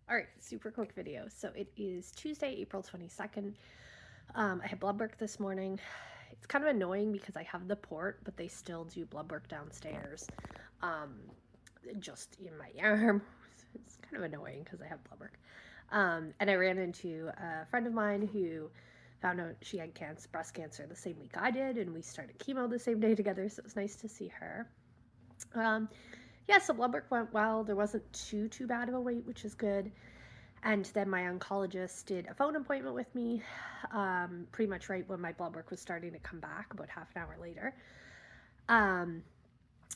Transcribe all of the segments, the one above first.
All right, super quick video. So it is Tuesday, April 22nd. I had blood work this morning. It's kind of annoying because I have the port, but they still do blood work downstairs, um, just in my arm. It's kind of annoying because I have blood work. And I ran into a friend of mine who found out she had breast cancer the same week I did, and we started chemo the same day together, so it was nice to see her. Um, yeah, so blood work went well. There wasn't too bad of a wait, which is good. And then my oncologist did a phone appointment with me, pretty much right when my blood work was starting to come back, about half an hour later. Um,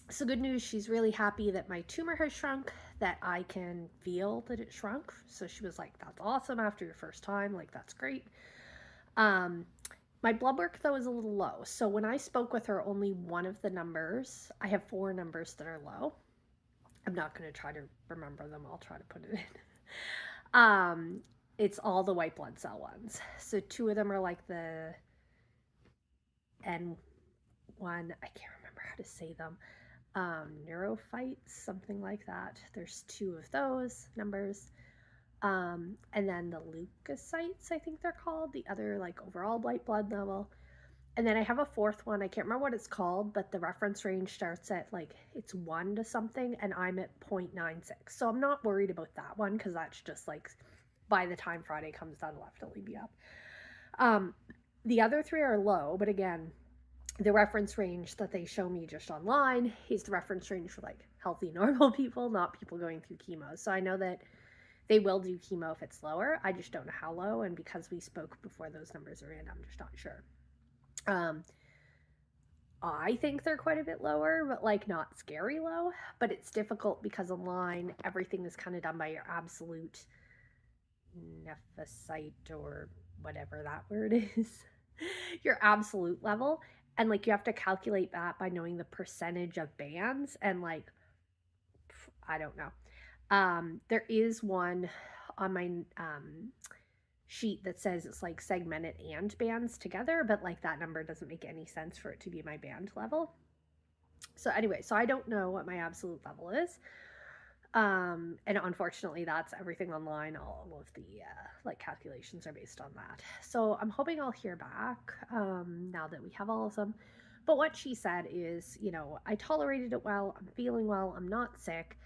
so good news, she's really happy that my tumor has shrunk, that I can feel that it shrunk. So she was like, that's awesome after your first time, like that's great. Um, my blood work though is a little low. So when I spoke with her, only one of the numbers, I have 4 numbers that are low. I'm not going to try to remember them. I'll try to put it in. It's all the white blood cell ones. So 2 of them are like the N1. I can't remember how to say them. Neurophytes, something like that. There's 2 of those numbers. And then the leukocytes, I think they're called. The other like overall white blood level. And then I have a 4th one. I can't remember what it's called, but the reference range starts at like it's 1 to something, and I'm at 0.96. So I'm not worried about that one because that's just like by the time Friday comes, that'll definitely be up. The other 3 are low, but again, the reference range that they show me just online is the reference range for like healthy, normal people, not people going through chemo. So I know that they will do chemo if it's lower. I just don't know how low, and because we spoke before those numbers are in, I'm just not sure. I think they're quite a bit lower, but like not scary low. But it's difficult because online everything is kind of done by your absolute nephesite or whatever that word is, your absolute level. And like you have to calculate that by knowing the percentage of bands, and like I don't know. There is one on my sheet that says it's like segmented and bands together, but like that number doesn't make any sense for it to be my band level. So anyway, so I don't know what my absolute level is. And unfortunately that's everything online. All of the like calculations are based on that. So I'm hoping I'll hear back now that we have all of them. But what she said is, you know, I tolerated it well, I'm feeling well, I'm not sick.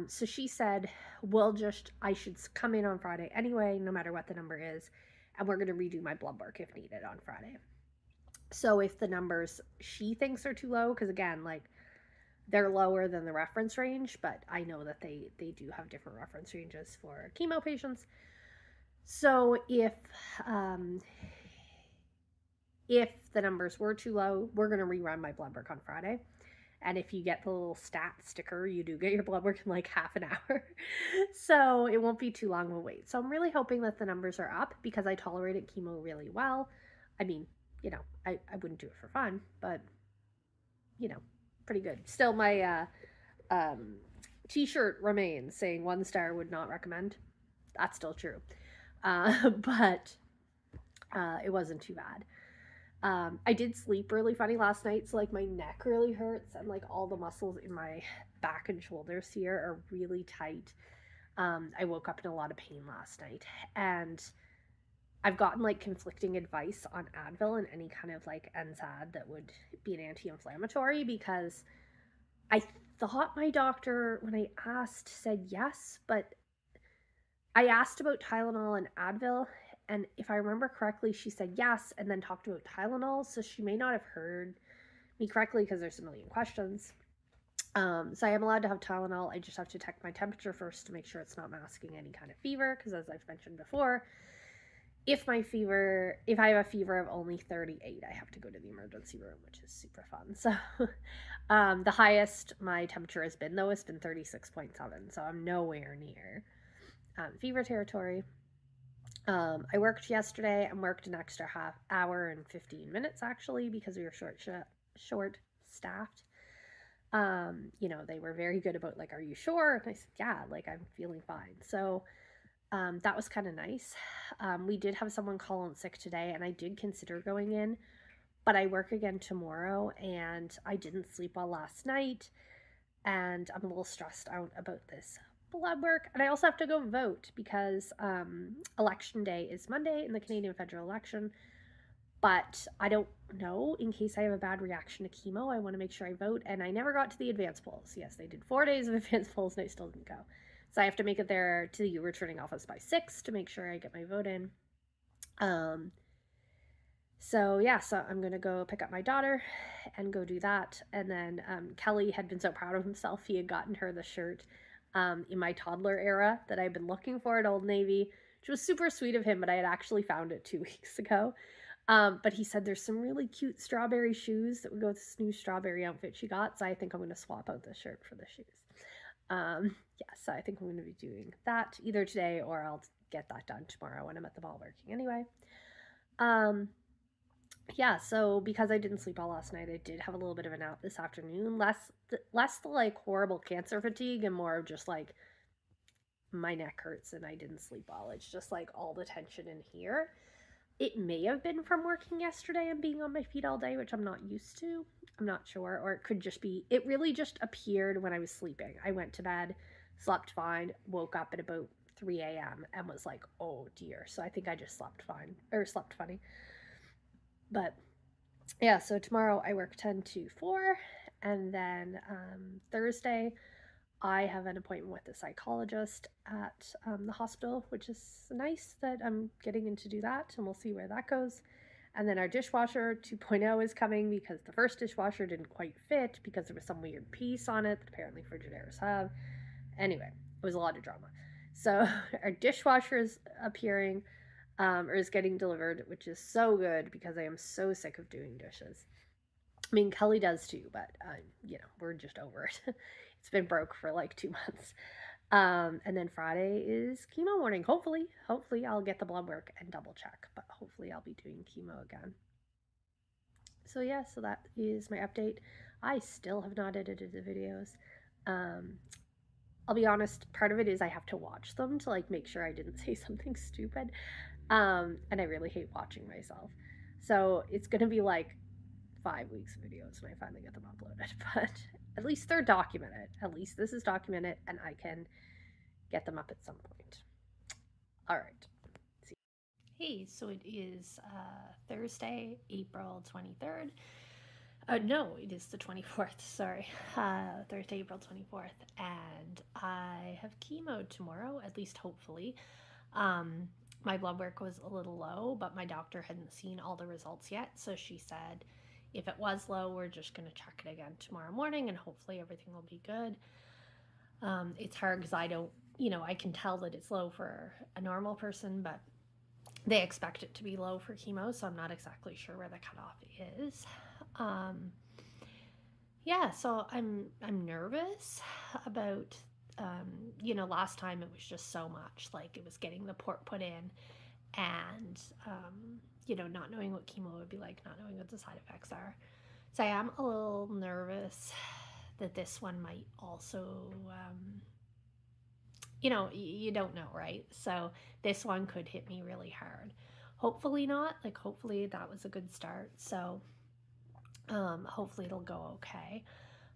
So she said, I should come in on Friday anyway, no matter what the number is, and we're going to redo my blood work if needed on Friday. So if the numbers she thinks are too low, because again, like they're lower than the reference range, but I know that they do have different reference ranges for chemo patients. So if the numbers were too low, we're going to rerun my blood work on Friday. And if you get the little stat sticker, you do get your blood work in like half an hour. So it won't be too long of a wait. So I'm really hoping that the numbers are up because I tolerated chemo really well. I mean, you know, I wouldn't do it for fun, but, you know, pretty good. Still, my t-shirt remains saying 1 star would not recommend. That's still true. But it wasn't too bad. I did sleep really funny last night, so like my neck really hurts, and like all the muscles in my back and shoulders here are really tight. I woke up in a lot of pain last night, and I've gotten like conflicting advice on Advil and any kind of like NSAID that would be an anti-inflammatory, because I thought my doctor, when I asked, said yes, but I asked about Tylenol and Advil, and if I remember correctly, she said yes and then talked about Tylenol, so she may not have heard me correctly because there's a million questions. So I am allowed to have Tylenol. I just have to check my temperature first to make sure it's not masking any kind of fever, because as I've mentioned before, if I have a fever of only 38, I have to go to the emergency room, which is super fun. So the highest my temperature has been, though, has been 36.7, so I'm nowhere near fever territory. I worked yesterday and worked an extra half hour and 15 minutes actually because we were short staffed. You know, they were very good about like, are you sure? And I said, yeah, like I'm feeling fine. So that was kind of nice. We did have someone call in sick today, and I did consider going in, but I work again tomorrow, and I didn't sleep well last night, and I'm a little stressed out about this blood work, and I also have to go vote because election day is Monday in the Canadian federal election. But I don't know, in case I have a bad reaction to chemo, I want to make sure I vote. And I never got to the advance polls. Yes, they did 4 days of advance polls and I still didn't go. So I have to make it there to the returning office by 6 to make sure I get my vote in. So yeah, so I'm gonna go pick up my daughter and go do that. And then Kelly had been so proud of himself. He had gotten her the shirt in my toddler era that I've been looking for at Old Navy, which was super sweet of him, but I had actually found it 2 weeks ago. But he said there's some really cute strawberry shoes that would go with this new strawberry outfit she got. So I think I'm going to swap out the shirt for the shoes. Yeah, so I think I'm going to be doing that either today or I'll get that done tomorrow when I'm at the ball working anyway. Yeah, so because I didn't sleep all last night, I did have a little bit of a nap this afternoon. Less the like horrible cancer fatigue and more of just like my neck hurts and I didn't sleep well. It's just like all the tension in here. It may have been from working yesterday and being on my feet all day, which I'm not used to. I'm not sure. Or it could just be, it really just appeared when I was sleeping. I went to bed, slept fine, woke up at about 3 a.m. and was like, oh dear. So I think I just slept fine, or slept funny. But yeah, so tomorrow I work 10 to 4. And then Thursday, I have an appointment with a psychologist at the hospital, which is nice that I'm getting in to do that, and we'll see where that goes. And then our dishwasher 2.0 is coming because the first dishwasher didn't quite fit because there was some weird piece on it that apparently Frigidaires have. Anyway, it was a lot of drama. So our dishwasher is appearing, or is getting delivered, which is so good because I am so sick of doing dishes. I mean, Kelly does too, but we're just over it. It's been broke for like 2 months. And then Friday is chemo morning. Hopefully I'll get the blood work and double check, but hopefully I'll be doing chemo again. So yeah, so that is my update. I still have not edited the videos. I'll be honest, part of it is I have to watch them to like make sure I didn't say something stupid. And I really hate watching myself. So it's gonna be like 5 weeks of videos when I finally get them uploaded, but at least they're documented. At least this is documented and I can get them up at some point. All right. See. Hey, so it is Thursday, April 23rd. No, it is the 24th, sorry. Thursday, April 24th. And I have chemo tomorrow, at least hopefully. My blood work was a little low, but my doctor hadn't seen all the results yet. So she said, if it was low, we're just going to check it again tomorrow morning and hopefully everything will be good. It's hard because I don't, I can tell that it's low for a normal person, but they expect it to be low for chemo, so I'm not exactly sure where the cutoff is. Yeah, so I'm nervous about, last time it was just so much, like it was getting the port put in and, not knowing what chemo would be like, not knowing what the side effects are. So I am a little nervous that this one might also, you don't know, right? So this one could hit me really hard. Hopefully not. Like, hopefully that was a good start. So hopefully it'll go okay.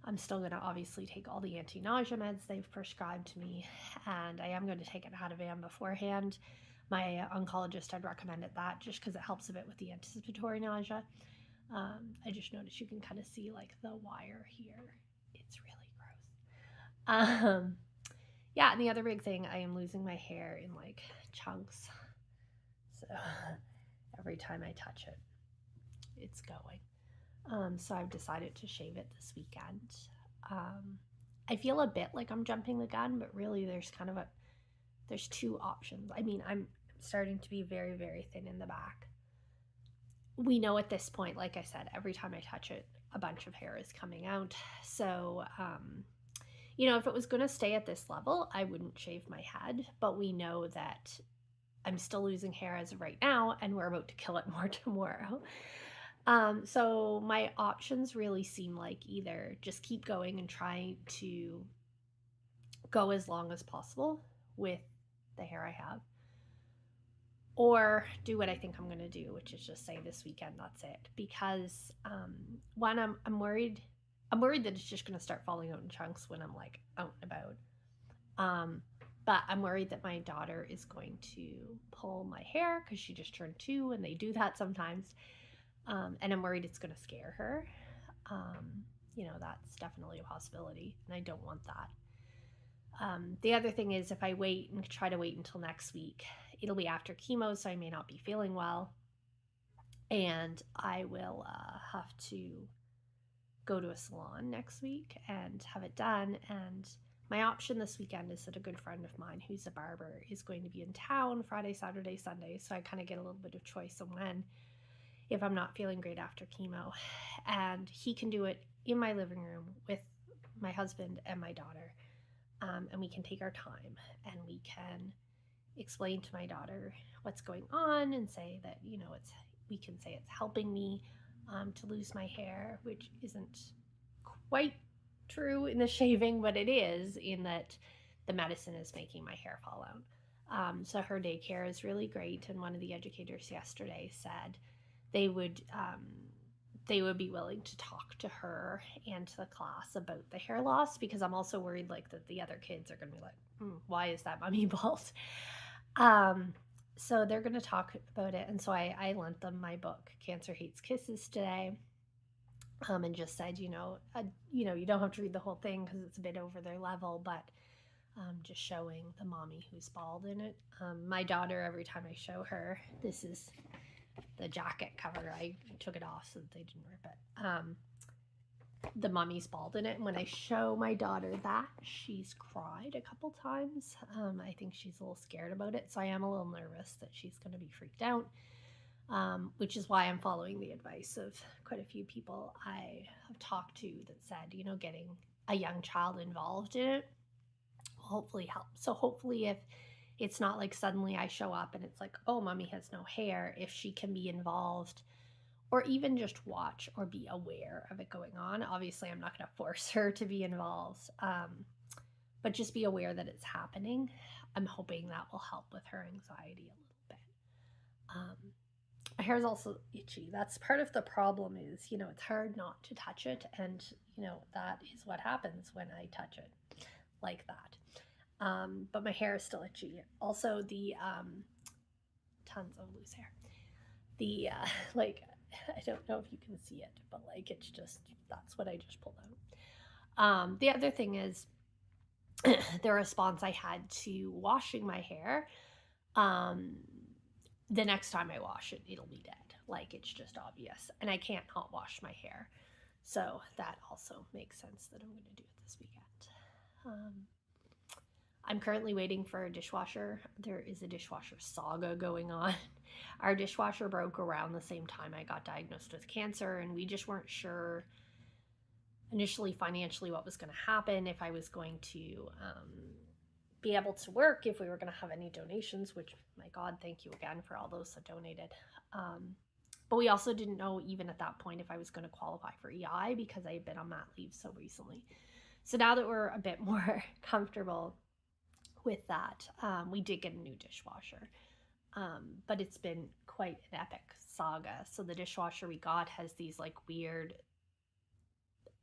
I'm still going to obviously take all the anti-nausea meds they've prescribed to me, and I am going to take an Ativan beforehand. My oncologist had recommended that just because it helps a bit with the anticipatory nausea. I just noticed you can kind of see like the wire here. It's really gross. Yeah, and the other big thing, I am losing my hair in like chunks. So every time I touch it, it's going. So I've decided to shave it this weekend. I feel a bit like I'm jumping the gun, but really there's there's two options. I mean, I'm starting to be very, very thin in the back. We know at this point, like I said, every time I touch it, a bunch of hair is coming out. So, if it was going to stay at this level, I wouldn't shave my head. But we know that I'm still losing hair as of right now, and we're about to kill it more tomorrow. So my options really seem like either just keep going and try to go as long as possible with the hair I have, or do what I think I'm going to do, which is just say this weekend, that's it. Because one, I'm worried that it's just going to start falling out in chunks when I'm like out and about. But I'm worried that my daughter is going to pull my hair because she just turned 2 and they do that sometimes. And I'm worried it's going to scare her. That's definitely a possibility, and I don't want that. The other thing is, if I wait and try to wait until next week, it'll be after chemo, so I may not be feeling well. And I will have to go to a salon next week and have it done. And my option this weekend is that a good friend of mine who's a barber is going to be in town Friday, Saturday, Sunday. So I kind of get a little bit of choice on when, if I'm not feeling great after chemo. And he can do it in my living room with my husband and my daughter. And we can take our time and we can explain to my daughter what's going on and say that, we can say it's helping me to lose my hair, which isn't quite true in the shaving, but it is in that the medicine is making my hair fall out. So her daycare is really great. And one of the educators yesterday said they would be willing to talk to her and to the class about the hair loss, because I'm also worried that the other kids are going to be like, why is that mommy bald? So they're going to talk about it. And so I lent them my book, Cancer Hates Kisses, today. And just said, you don't have to read the whole thing because it's a bit over their level, but just showing the mommy who's bald in it. My daughter, every time I show her, this is the jacket cover. I took it off so that they didn't rip it. The mommy's bald in it. And when I show my daughter that, she's cried a couple times. I think she's a little scared about it. So I am a little nervous that she's going to be freaked out, which is why I'm following the advice of quite a few people I have talked to that said, getting a young child involved in it will hopefully help. So hopefully if it's not like suddenly I show up and it's like, oh, mommy has no hair, if she can be involved or even just watch or be aware of it going on. Obviously, I'm not going to force her to be involved, but just be aware that it's happening. I'm hoping that will help with her anxiety a little bit. My hair is also itchy. That's part of the problem is, it's hard not to touch it. And, that is what happens when I touch it like that. But my hair is still itchy. Also, the tons of loose hair. The I don't know if you can see it, but it's just, that's what I just pulled out. The other thing is the response I had to washing my hair. The next time I wash it, it'll be dead. It's just obvious. And I can't not wash my hair. So that also makes sense that I'm going to do it this weekend. I'm currently waiting for a dishwasher. There is a dishwasher saga going on. Our dishwasher broke around the same time I got diagnosed with cancer, and we just weren't sure initially financially what was going to happen, if I was going to be able to work, if we were going to have any donations, which, my God, thank you again for all those that donated. But we also didn't know even at that point if I was going to qualify for EI because I had been on mat leave so recently. So now that we're a bit more comfortable with that, we did get a new dishwasher, but it's been quite an epic saga. So the dishwasher we got has these weird,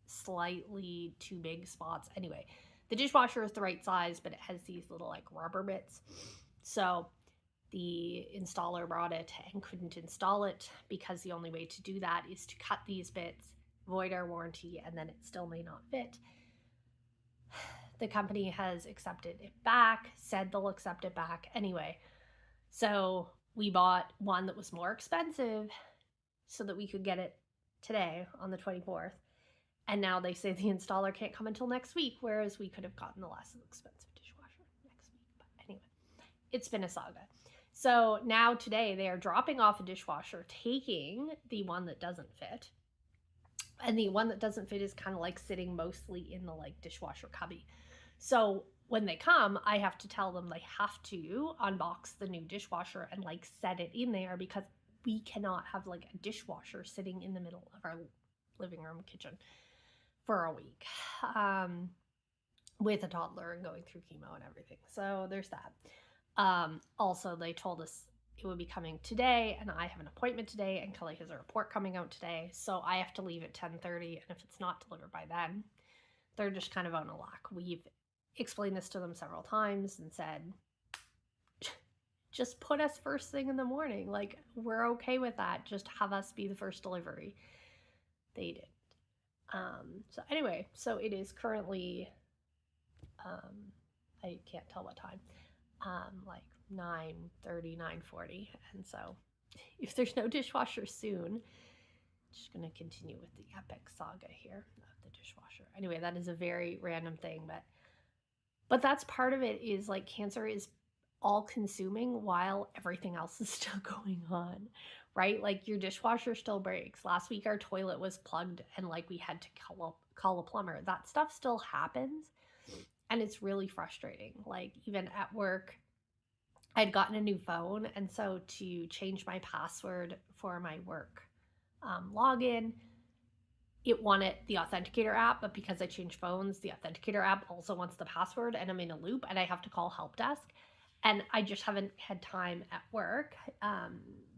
slightly too big spots. Anyway, the dishwasher is the right size, but it has these little rubber bits. So the installer brought it and couldn't install it because the only way to do that is to cut these bits, void our warranty, and then it still may not fit. The company has accepted it back, said they'll accept it back anyway. So we bought one that was more expensive so that we could get it today on the 24th. And now they say the installer can't come until next week, whereas we could have gotten the less expensive dishwasher next week. But anyway, it's been a saga. So now today they are dropping off a dishwasher, taking the one that doesn't fit. And the one that doesn't fit is kind of sitting mostly in the dishwasher cubby. So when they come, I have to tell them they have to unbox the new dishwasher and set it in there, because we cannot have a dishwasher sitting in the middle of our living room kitchen for a week with a toddler and going through chemo and everything. So there's that. Also, they told us it would be coming today, and I have an appointment today, and Kelly has a report coming out today, so I have to leave at 10:30, and if it's not delivered by then, they're just kind of on a lock. We've explained this to them several times and said, just put us first thing in the morning. Like, we're okay with that. Just have us be the first delivery. They didn't. So anyway, so it is currently, I can't tell what time, like 9:30, 9:40. And so if there's no dishwasher soon, I'm just going to continue with the epic saga here of the dishwasher. Anyway, that is a very random thing, but that's part of it, is like cancer is all consuming while everything else is still going on, right? Like your dishwasher still breaks. Last week our toilet was plugged and like we had to call a plumber. That stuff still happens, and it's really frustrating. Like even at work, I'd gotten a new phone, and so to change my password for my work login, it wanted the Authenticator app, but because I changed phones, the Authenticator app also wants the password, and I'm in a loop, and I have to call help desk. And I just haven't had time at work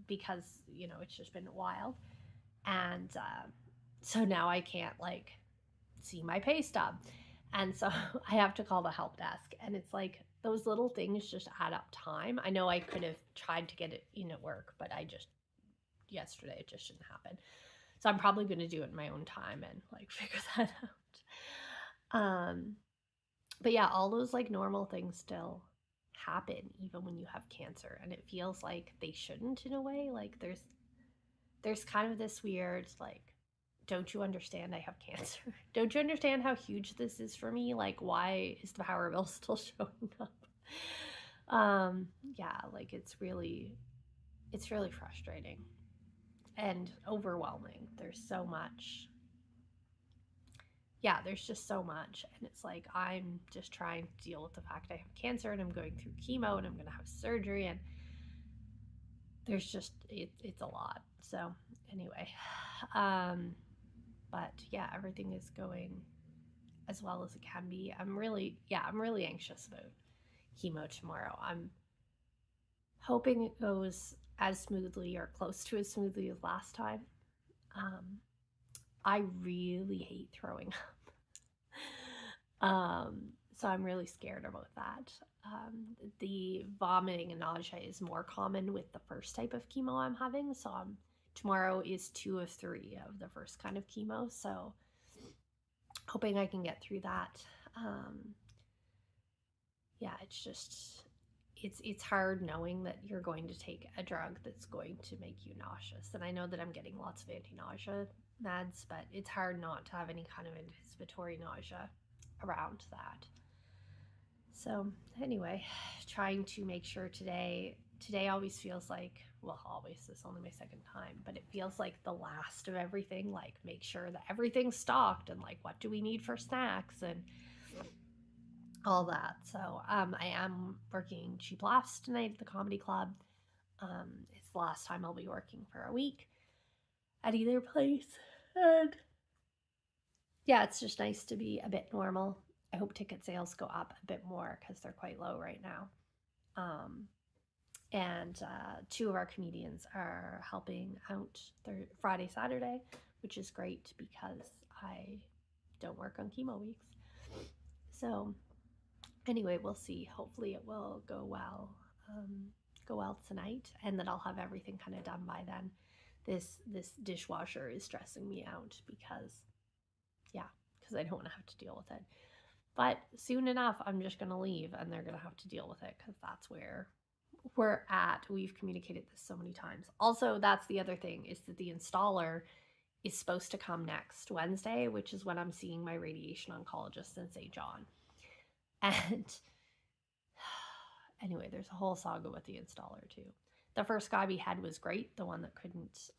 because, you know, it's just been wild. And so now I can't like see my pay stub. And so I have to call the help desk. And it's like those little things just add up time. I know I could have tried to get it in at work, but yesterday it just didn't happen. So I'm probably going to do it in my own time and like figure that out. But yeah, all those like normal things still happen even when you have cancer, and it feels like they shouldn't in a way. Like there's kind of this weird like, don't you understand I have cancer? Don't you understand how huge this is for me? Like, why is the power bill still showing up? Yeah, like it's really frustrating and overwhelming. There's so much. Yeah, there's just so much. And it's like, I'm just trying to deal with the fact I have cancer and I'm going through chemo and I'm going to have surgery. And there's just, it's a lot. So anyway, but yeah, everything is going as well as it can be. I'm really anxious about chemo tomorrow. I'm hoping it goes as smoothly or close to as smoothly as last time. I really hate throwing up. So I'm really scared about that. The vomiting and nausea is more common with the first type of chemo I'm having. So tomorrow is 2 of 3 of the first kind of chemo. So hoping I can get through that. Yeah, it's just, it's hard knowing that you're going to take a drug that's going to make you nauseous. And I know that I'm getting lots of anti-nausea meds, but it's hard not to have any kind of anticipatory nausea around that. So anyway, trying to make sure today always feels like, well, always, this is only my second time, but it feels like the last of everything. Like, make sure that everything's stocked and like, what do we need for snacks and all that. So I am working Cheap Laughs tonight at the comedy club. It's the last time I'll be working for a week at either place. And yeah, it's just nice to be a bit normal. I hope ticket sales go up a bit more because they're quite low right now. And 2 of our comedians are helping out their Friday, Saturday, which is great because I don't work on chemo weeks. So anyway, we'll see. Hopefully it will go well tonight, and that I'll have everything kind of done by then. This dishwasher is stressing me out because I don't want to have to deal with it. But soon enough, I'm just going to leave and they're going to have to deal with it because that's where we're at. We've communicated this so many times. Also, that's the other thing, is that the installer is supposed to come next Wednesday, which is when I'm seeing my radiation oncologist in St. John. And anyway, there's a whole saga with the installer too. The first guy we had was great. The one that couldn't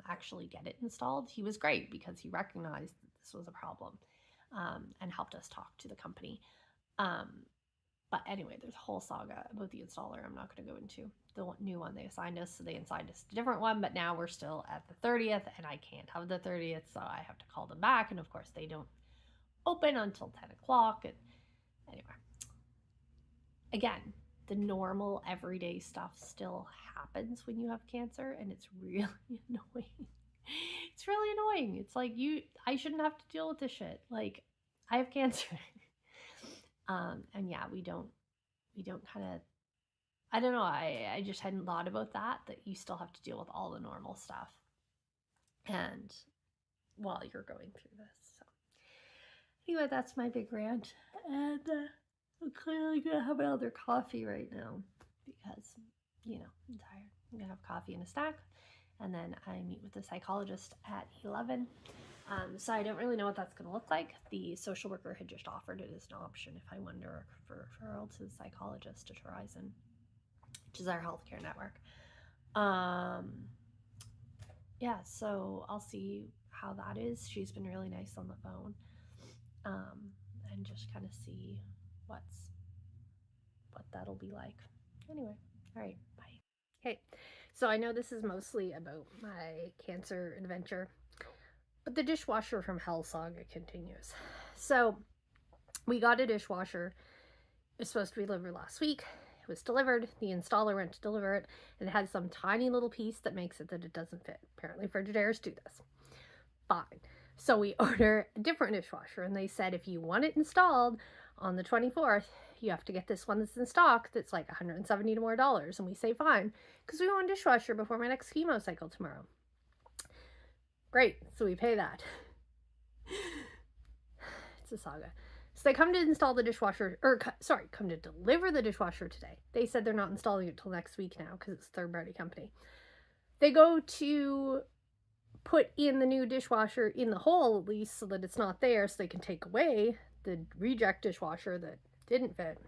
actually get it installed, he was great because he recognized that this was a problem and helped us talk to the company. But anyway, there's a whole saga about the installer I'm not going to go into. The new one they assigned us, so they assigned us a different one, but now we're still at the 30th, and I can't have the 30th, so I have to call them back, and of course they don't open until 10 o'clock. And anyway, again, the normal everyday stuff still happens when you have cancer, and it's really annoying. It's really annoying. It's like, I shouldn't have to deal with this shit. Like, I have cancer. And yeah, we don't kind of, I don't know, I just hadn't thought about that you still have to deal with all the normal stuff and while you're going through this. So anyway, that's my big rant, and I'm clearly gonna have another coffee right now because, you know, I'm tired. I'm gonna have coffee and a snack, and then I meet with the psychologist at 11. So I don't really know what that's going to look like. The social worker had just offered it as an option if I wanted to refer referral to the psychologist at Horizon, which is our healthcare network. Yeah, so I'll see how that is. She's been really nice on the phone, and just kind of see what that'll be like. Anyway, all right, bye. Okay, so I know this is mostly about my cancer adventure, but the dishwasher from hell saga continues. So we got a dishwasher. It was supposed to be delivered last week. It was delivered. The installer went to deliver it, and it had some tiny little piece that makes it that it doesn't fit. Apparently Frigidaire's do this. Fine. So we order a different dishwasher, and they said if you want it installed on the 24th, you have to get this one that's in stock that's like $170 more. And we say fine, because we want a dishwasher before my next chemo cycle tomorrow. Great. So we pay that. It's a saga. So they come to install the dishwasher, come to deliver the dishwasher today. They said they're not installing it till next week now because it's a third-party company. They go to put in the new dishwasher in the hole at least so that it's not there, so they can take away the reject dishwasher that didn't fit.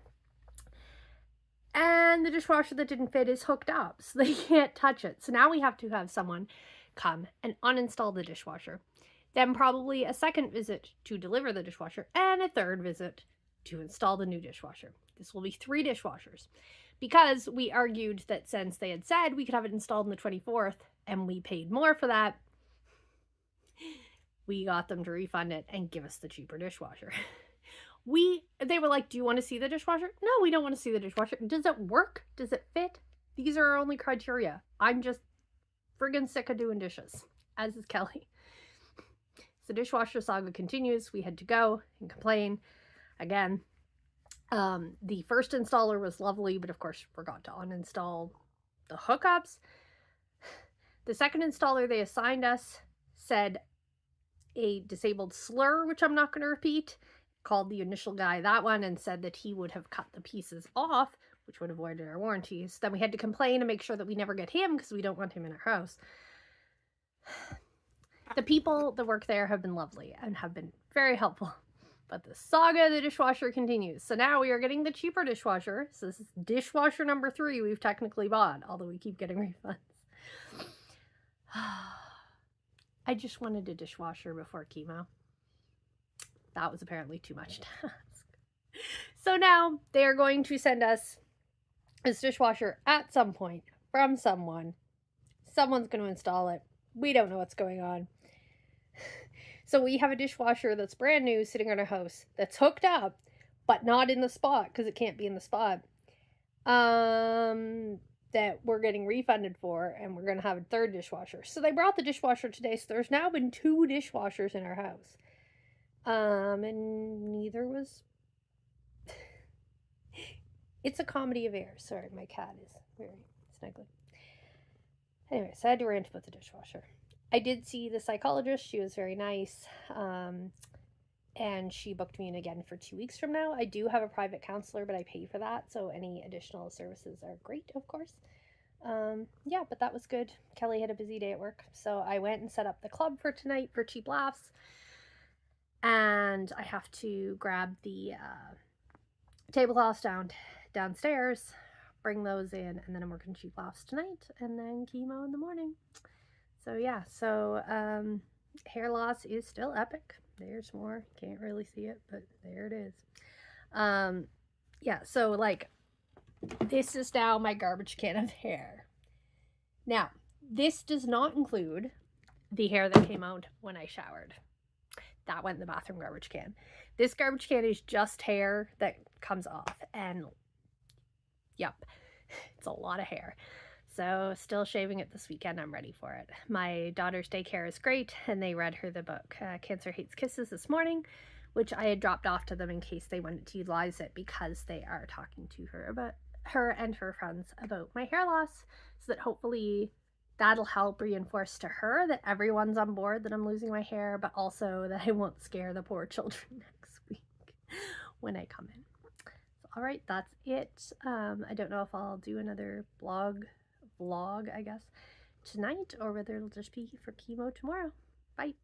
And the dishwasher that didn't fit is hooked up, so they can't touch it. So now we have to have someone come and uninstall the dishwasher. Then probably a second visit to deliver the dishwasher, and a third visit to install the new dishwasher. This will be 3 dishwashers, because we argued that since they had said we could have it installed on the 24th and we paid more for that, we got them to refund it and give us the cheaper dishwasher. They were like, do you want to see the dishwasher? No, we don't want to see the dishwasher. Does it work? Does it fit? These are our only criteria. I'm just friggin' sick of doing dishes, as is Kelly. So dishwasher saga continues. We had to go and complain again. The first installer was lovely, but of course forgot to uninstall the hookups. The second installer they assigned us said a disabled slur, which I'm not going to repeat, called the initial guy that one and said that he would have cut the pieces off, which would have avoided our warranties. Then we had to complain and make sure that we never get him because we don't want him in our house. The people that work there have been lovely and have been very helpful. But the saga of the dishwasher continues. So now we are getting the cheaper dishwasher. So this is dishwasher number 3 we've technically bought, although we keep getting refunds. I just wanted a dishwasher before chemo. That was apparently too much to ask. So now they are going to send us this dishwasher at some point from someone. Someone's going to install it. We don't know what's going on. So we have a dishwasher that's brand new sitting on our house that's hooked up, but not in the spot because it can't be in the spot. That we're getting refunded for, and we're going to have a third dishwasher. So they brought the dishwasher today, so there's now been 2 dishwashers in our house. And neither was... It's a comedy of errors. Sorry, my cat is very snuggly. Anyway, so I had to rant about the dishwasher. I did see the psychologist. She was very nice. And she booked me in again for 2 weeks from now. I do have a private counselor, but I pay for that. So any additional services are great, of course. Yeah, but that was good. Kelly had a busy day at work. So I went and set up the club for tonight for cheap laughs. And I have to grab the tablecloths downstairs, bring those in, and then I'm working cheap laughs tonight, and then chemo in the morning. So yeah, hair loss is still epic. There's more. Can't really see it, but there it is. Yeah, so like, this is now my garbage can of hair. Now, this does not include the hair that came out when I showered. That went in the bathroom garbage can. This garbage can is just hair that comes off, and yep, it's a lot of hair. So still shaving it this weekend. I'm ready for it. My daughter's daycare is great, and they read her the book Cancer Hates Kisses this morning, which I had dropped off to them in case they wanted to utilize it, because they are talking to her about her and her friends about my hair loss, so that hopefully that'll help reinforce to her that everyone's on board, that I'm losing my hair, but also that I won't scare the poor children next week when I come in. So, all right, that's it. I don't know if I'll do another vlog, I guess, tonight, or whether it'll just be for chemo tomorrow. Bye.